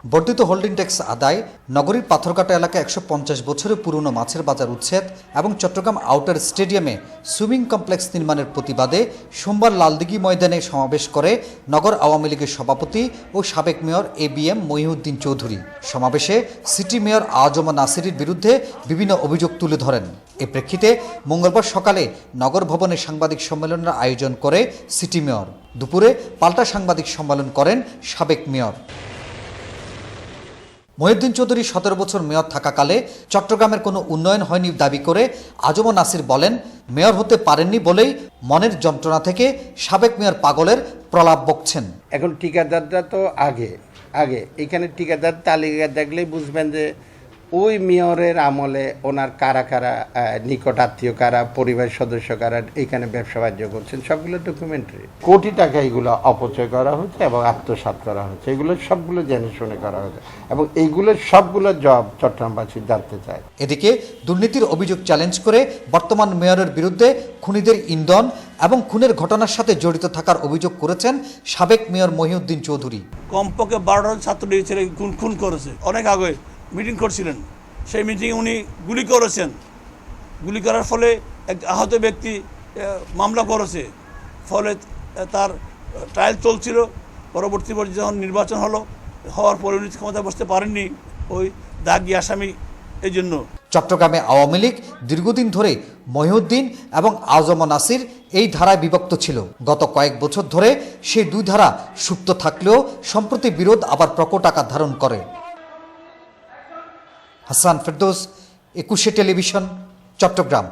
বর্ধিত holding tax আদায়, নগরীর পাথরঘাটা এলাকায় ১৫০ বছরের পুরনো মাছের বাজার উচ্ছেদ এবং চট্টগ্রাম আউটার স্টেডিয়ামে সুইমিং কমপ্লেক্স নির্মাণের প্রতিবাদে সোমবার লালদিঘি ময়দানে সমাবেশ করে নগর আওয়ামী লীগের সভাপতি ও সাবেক মেয়র ABM মহিউদ্দিন চৌধুরী। সমাবেশে সিটি মেয়র আজম নাসিরের বিরুদ্ধে বিভিন্ন অভিযোগ তুলে ধরেন। এ প্রেক্ষিতে মঙ্গলবার সকালে নগর ভবনে সাংবাদিক সম্মেলনের আয়োজন করে সিটি মেয়র। দুপুরে পাল্টা সাংবাদিক সম্মেলন করেন সাবেক মেয়র। মহিউদ্দিন চৌধুরী ১৭ বছর মেয়র থাকাকালে চট্টগ্রামের কোনো উন্নয়ন হয়নি দাবি করে আজম নাসির বলেন, মেয়র হতে পারেননি বলেই মনের যন্ত্রণা থেকে সাবেক মেয়র পাগলের প্রলাপ বকছেন। এখন ঠিকাদারটা তো আগে এখানে ঠিকাদার তালিকা দেখলেই বুঝবেন যে ওই মেয়রের আমলে ওনার কারা কারা নিকট আত্মীয় কারা, পরিবার সদস্য কারা এখানে ব্যবসা বাণিজ্য করছেন, সবগুলো ডকুমেন্টারি। কোটি টাকা এগুলো অপচয় করা হচ্ছে এবং আত্মসাৎ করা হচ্ছে, এগুলো সবগুলো জেনে শুনে করা হচ্ছে এবং এইগুলো সবগুলো জব চট্টগ্রামবাসী জানতে চায়। এদিকে দুর্নীতির অভিযোগ চ্যালেঞ্জ করে বর্তমান মেয়রের বিরুদ্ধে খুনিদের ইন্ধন এবং খুনের ঘটনার সাথে জড়িত থাকার অভিযোগ করেছেন সাবেক মেয়র মহিউদ্দিন চৌধুরী। কমপক্ষে ১২জন ছাত্রলীগ ছেলে খুন করেছে। অনেক আগে মিটিং করছিলেন, সেই মিটিংয়ে উনি গুলি করেছেন। গুলি করার ফলে এক আহত ব্যক্তি মামলা করেছে, ফলে তার ট্রায়াল চলছিল। পরবর্তী পর্যায়ে যখন নির্বাচন হওয়ার পরে উনি ক্ষমতায় বসতে পারেননি ওই দাগি আসামি। এই জন্য চট্টগ্রামে আওয়ামী লীগ দীর্ঘদিন ধরে মহিউদ্দিন এবং আজম নাসির এই ধারায় বিভক্ত ছিল। গত কয়েক বছর ধরে সেই দুই ধারা সুপ্ত থাকলেও সম্প্রতি বিরোধ আবার প্রকট আকার ধারণ করে। হাসান ফেরদৌস, ২১শে টেলিভিশন, চট্টগ্রাম।